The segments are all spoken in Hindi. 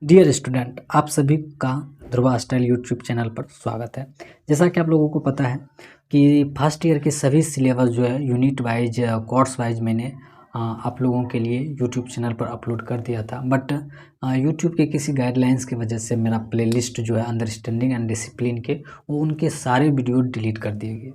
डियर स्टूडेंट, आप सभी का ध्रुवा स्टाइल यूट्यूब चैनल पर स्वागत है। जैसा कि आप लोगों को पता है कि फर्स्ट ईयर के सभी सिलेबस जो है यूनिट वाइज कोर्स वाइज मैंने आप लोगों के लिए यूट्यूब चैनल पर अपलोड कर दिया था। बट यूट्यूब के किसी गाइडलाइंस की वजह से मेरा प्लेलिस्ट जो है अंडरस्टैंडिंग एंड डिसिप्लिन के वो उनके सारे वीडियो डिलीट कर दिए गए।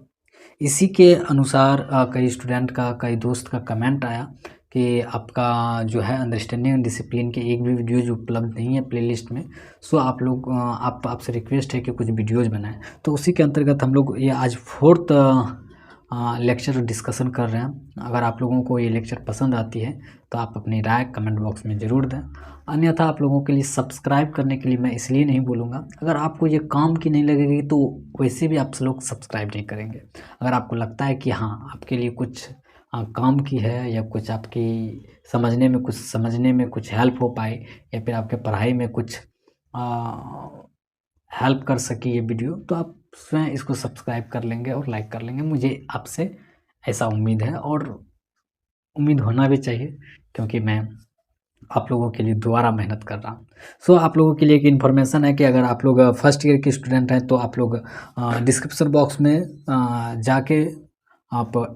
इसी के अनुसार कई स्टूडेंट का कई दोस्त का कमेंट आया कि आपका जो है अंडरस्टैंडिंग एंड डिसिप्लिन के एक भी वीडियोज़ उपलब्ध नहीं है प्लेलिस्ट में। सो आप लोग आपसे रिक्वेस्ट है कि कुछ वीडियोज़ बनाएं। तो उसी के अंतर्गत हम लोग ये आज फोर्थ लेक्चर डिस्कशन कर रहे हैं। अगर आप लोगों को ये लेक्चर पसंद आती है तो आप अपनी राय कमेंट बॉक्स में ज़रूर दें। अन्यथा आप लोगों के लिए सब्सक्राइब करने के लिए मैं इसलिए नहीं बोलूँगा, अगर आपको ये काम की नहीं लगेगी तो वैसे भी आप लोग सब्सक्राइब नहीं करेंगे। अगर आपको लगता है कि हाँ आपके लिए कुछ काम की है या कुछ आपकी समझने में कुछ हेल्प हो पाए या फिर आपके पढ़ाई में कुछ हेल्प कर सके ये वीडियो, तो आप स्वयं इसको सब्सक्राइब कर लेंगे और लाइक कर लेंगे। मुझे आपसे ऐसा उम्मीद है और उम्मीद होना भी चाहिए, क्योंकि मैं आप लोगों के लिए दोबारा मेहनत कर रहा हूँ। सो आप लोगों के लिए एक इन्फॉर्मेशन है कि अगर आप लोग फर्स्ट ईयर के स्टूडेंट हैं तो आप लोग डिस्क्रिप्शन बॉक्स में जाके आप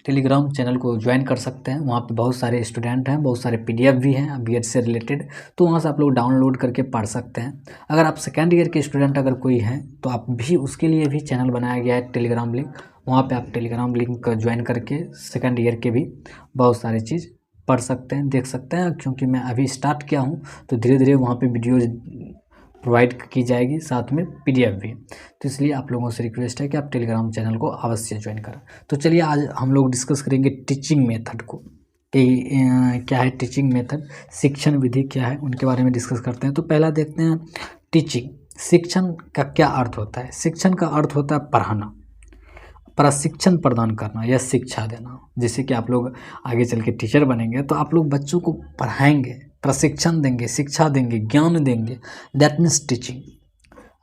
टेलीग्राम चैनल को ज्वाइन कर सकते हैं। वहाँ पे बहुत सारे स्टूडेंट हैं, बहुत सारे पीडीएफ भी हैं बीएड से रिलेटेड, तो वहाँ से आप लोग डाउनलोड करके पढ़ सकते हैं। अगर आप सेकेंड ईयर के स्टूडेंट अगर कोई हैं तो आप भी उसके लिए भी चैनल बनाया गया है टेलीग्राम लिंक, वहाँ पे आप टेलीग्राम लिंक ज्वाइन करके सेकेंड ईयर के भी बहुत सारी चीज़ पढ़ सकते हैं, देख सकते हैं। क्योंकि मैं अभी स्टार्ट किया हूँ तो धीरे धीरे वहाँ पर वीडियोज़ प्रोवाइड की जाएगी, साथ में पीडीएफ भी। तो इसलिए आप लोगों से रिक्वेस्ट है कि आप टेलीग्राम चैनल को अवश्य ज्वाइन करें। तो चलिए आज हम लोग डिस्कस करेंगे टीचिंग मेथड को कि क्या है टीचिंग मेथड, शिक्षण विधि क्या है, उनके बारे में डिस्कस करते हैं। तो पहला देखते हैं टीचिंग। शिक्षण का क्या अर्थ होता है? शिक्षण का अर्थ होता है पढ़ाना, प्रशिक्षण प्रदान करना या शिक्षा देना। जैसे कि आप लोग आगे चल के टीचर बनेंगे तो आप लोग बच्चों को पढ़ाएंगे, प्रशिक्षण देंगे, शिक्षा देंगे, ज्ञान देंगे, दैट मीन्स टीचिंग।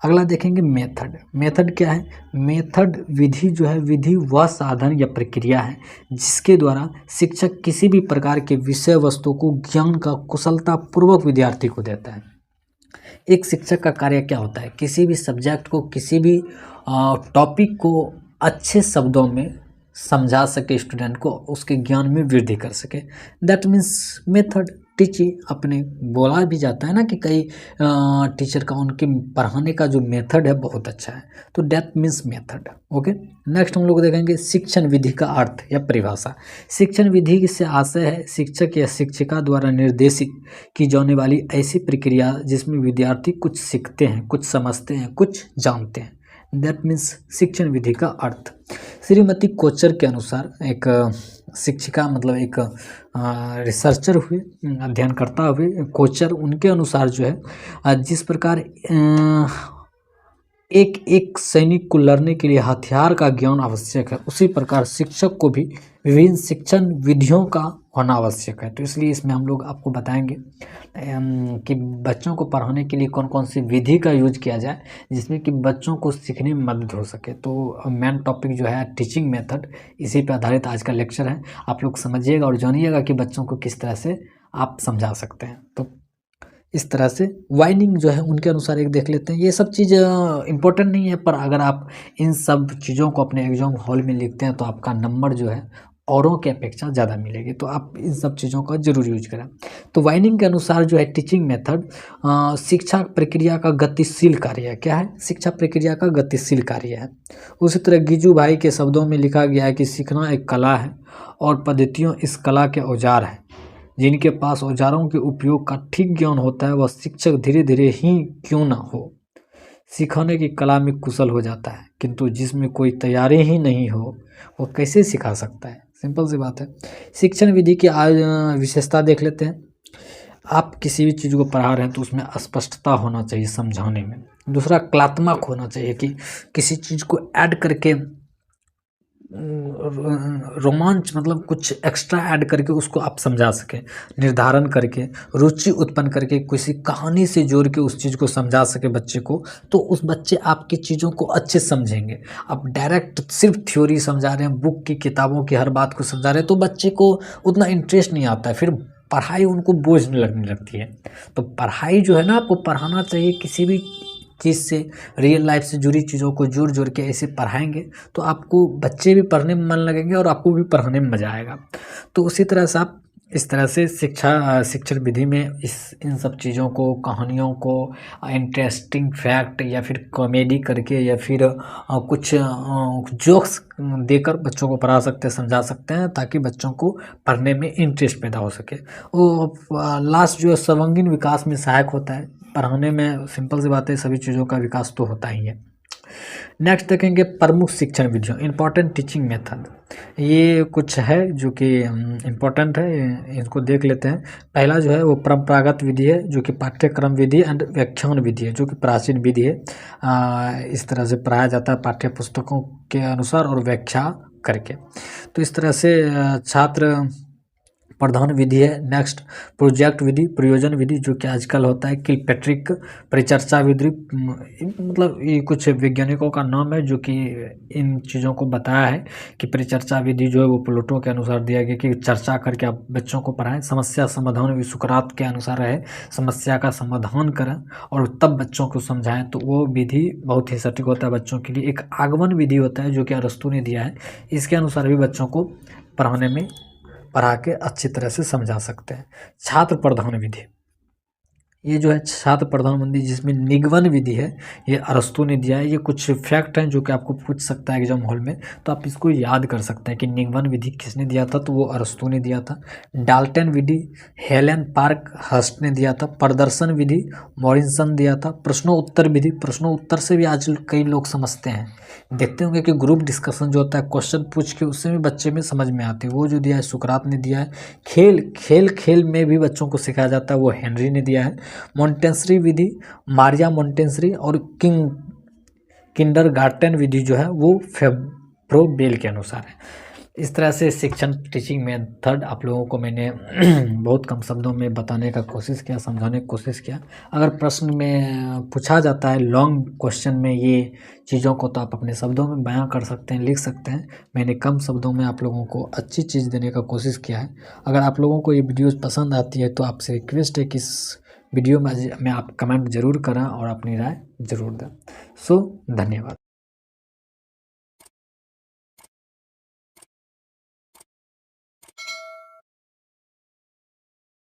अगला देखेंगे मेथड। मेथड क्या है? मेथड विधि जो है, विधि वह साधन या प्रक्रिया है जिसके द्वारा शिक्षक किसी भी प्रकार के विषय वस्तु को ज्ञान का कुशलतापूर्वक विद्यार्थी को देता है। एक शिक्षक का कार्य क्या होता है? किसी भी सब्जेक्ट को, किसी भी टॉपिक को अच्छे शब्दों में समझा सके, स्टूडेंट को उसके ज्ञान में वृद्धि कर सके, दैट मीन्स मेथड। टीचिंग अपने बोला भी जाता है ना कि कई टीचर का उनके पढ़ाने का जो मेथड है बहुत अच्छा है, तो that means method. Okay, next हम लोग देखेंगे शिक्षण विधि का अर्थ या परिभाषा। शिक्षण विधि से आशय है शिक्षक या शिक्षिका द्वारा निर्देशित की जाने वाली ऐसी प्रक्रिया जिसमें विद्यार्थी कुछ सीखते हैं, कुछ समझते हैं, कुछ जानते हैं, दैट मीन्स शिक्षण विधि का अर्थ। श्रीमती कोचर के अनुसार, एक शिक्षिका मतलब एक रिसर्चर हुए, अध्ययनकर्ता हुए कोचर, उनके अनुसार जो है जिस प्रकार एक सैनिक को लड़ने के लिए हथियार का ज्ञान आवश्यक है, उसी प्रकार शिक्षक को भी विभिन्न शिक्षण विधियों का होना आवश्यक है। तो इसलिए इसमें हम लोग आपको बताएंगे कि बच्चों को पढ़ाने के लिए कौन कौन सी विधि का यूज किया जाए जिसमें कि बच्चों को सीखने में मदद हो सके। तो मेन टॉपिक जो है टीचिंग मेथड, इसी पे आधारित आज का लेक्चर है। आप लोग समझिएगा और जानिएगा कि बच्चों को किस तरह से आप समझा सकते हैं। तो इस तरह से वाइनिंग जो है उनके अनुसार एक देख लेते हैं। ये सब चीज़ इम्पोर्टेंट नहीं है, पर अगर आप इन सब चीज़ों को अपने एग्जाम हॉल में लिखते हैं तो आपका नंबर जो है औरों के अपेक्षा ज़्यादा मिलेगी, तो आप इन सब चीज़ों का जरूर यूज करें। तो वाइनिंग के अनुसार जो है टीचिंग मेथड शिक्षा प्रक्रिया का गतिशील कार्य है। क्या है? शिक्षा प्रक्रिया का गतिशील कार्य है। उसी तरह गिजू भाई के शब्दों में लिखा गया है कि सीखना एक कला है और पद्धतियों इस कला के औजार हैं। जिनके पास औजारों के उपयोग का ठीक ज्ञान होता है वह शिक्षक धीरे धीरे ही क्यों ना हो सिखाने की कला में कुशल हो जाता है, किंतु जिसमें कोई तैयारी ही नहीं हो वो कैसे सिखा सकता है? सिंपल सी बात है। शिक्षण विधि की विशेषता देख लेते हैं। आप किसी भी चीज़ को पढ़ा रहे हैं तो उसमें स्पष्टता होना चाहिए समझाने में। दूसरा, कलात्मक होना चाहिए कि किसी चीज़ को ऐड करके रोमांच मतलब कुछ एक्स्ट्रा ऐड करके उसको आप समझा सकें, निर्धारण करके, रुचि उत्पन्न करके, किसी कहानी से जोड़ के उस चीज़ को समझा सके बच्चे को, तो उस बच्चे आपकी चीज़ों को अच्छे समझेंगे। आप डायरेक्ट सिर्फ थ्योरी समझा रहे हैं, बुक की किताबों की हर बात को समझा रहे हैं, तो बच्चे को उतना इंटरेस्ट नहीं आता है। फिर पढ़ाई उनको बोझ लगने लगती है। तो पढ़ाई जो है ना, आपको पढ़ाना चाहिए, किसी भी चीज़ से, रियल लाइफ से जुड़ी चीज़ों को जोड़ जोड़ के ऐसे पढ़ाएंगे तो आपको बच्चे भी पढ़ने में मन लगेंगे और आपको भी पढ़ाने में मज़ा आएगा। तो उसी तरह से आप इस तरह से शिक्षण विधि में इन सब चीज़ों को, कहानियों को इंटरेस्टिंग फैक्ट या फिर कॉमेडी करके या फिर कुछ जोक्स देकर बच्चों को पढ़ा सकते हैं, समझा सकते हैं, ताकि बच्चों को पढ़ने में इंटरेस्ट पैदा हो सके। लास्ट जो है सर्वांगीण विकास में सहायक होता है। पढ़ाने में सिंपल सी बात है, सभी चीज़ों का विकास तो होता ही है। नेक्स्ट देखेंगे प्रमुख शिक्षण विधियों, इंपॉर्टेंट टीचिंग मेथड। ये कुछ है जो कि इम्पोर्टेंट है, इसको देख लेते हैं। पहला जो है वो परंपरागत विधि है, जो कि पाठ्यक्रम विधि एंड व्याख्यान विधि है, जो कि प्राचीन विधि है। इस तरह से पढ़ाया जाता है पाठ्य पुस्तकों के अनुसार और व्याख्या करके। तो इस तरह से छात्र प्रधान विधि है। नेक्स्ट प्रोजेक्ट विधि, प्रयोजन विधि, जो कि आजकल होता है किलपैट्रिक परिचर्चा विधि। मतलब ये कुछ वैज्ञानिकों का नाम है जो कि इन चीज़ों को बताया है कि परिचर्चा विधि जो है वो प्लेटो के अनुसार दिया गया कि चर्चा करके आप बच्चों को पढ़ाएं। समस्या समाधान भी सुकरात के अनुसार है, समस्या का समाधान करें और तब बच्चों को समझाएं, तो वो विधि बहुत ही सटीक होता है बच्चों के लिए। एक आगमन विधि होता है जो कि अरस्तु ने दिया है, इसके अनुसार भी बच्चों को पढ़ा के अच्छी तरह से समझा सकते हैं। छात्र प्रधान विधि, ये जो है छात्र प्रधान विधि जिसमें निगमन विधि है, ये अरस्तु ने दिया है। ये कुछ फैक्ट हैं जो कि आपको पूछ सकता है एग्जाम हॉल में, तो आप इसको याद कर सकते हैं कि निगमन विधि किसने दिया था, तो वो अरस्तु ने दिया था। डाल्टन विधि हेलेन पार्क हर्स्ट ने दिया था। प्रदर्शन विधि मॉरिसन दिया था। प्रश्नोत्तर विधि, प्रश्नोत्तर से भी आज कई लोग समझते हैं, देखते होंगे कि ग्रुप डिस्कशन जो होता है, क्वेश्चन पूछ के उससे भी बच्चे में समझ में आते हैं, वो जो दिया है सुकरात ने दिया है। खेल में भी बच्चों को सिखाया जाता है, वो हेनरी ने दिया है। मॉन्टेसरी विधि मारिया मॉन्टेसरी और किंडरगार्टन विधि जो है वो फेब्रोबेल के अनुसार है। इस तरह से शिक्षण टीचिंग मेथड आप लोगों को मैंने बहुत कम शब्दों में बताने का कोशिश किया, समझाने की कोशिश किया। अगर प्रश्न में पूछा जाता है लॉन्ग क्वेश्चन में ये चीज़ों को, तो आप अपने शब्दों में बयां कर सकते हैं, लिख सकते हैं। मैंने कम शब्दों में आप लोगों को अच्छी चीज़ देने का कोशिश किया है। अगर आप लोगों को ये वीडियोज़ पसंद आती है तो आपसे रिक्वेस्ट है कि इस वीडियो में आप कमेंट ज़रूर करें और अपनी राय ज़रूर दें। धन्यवाद।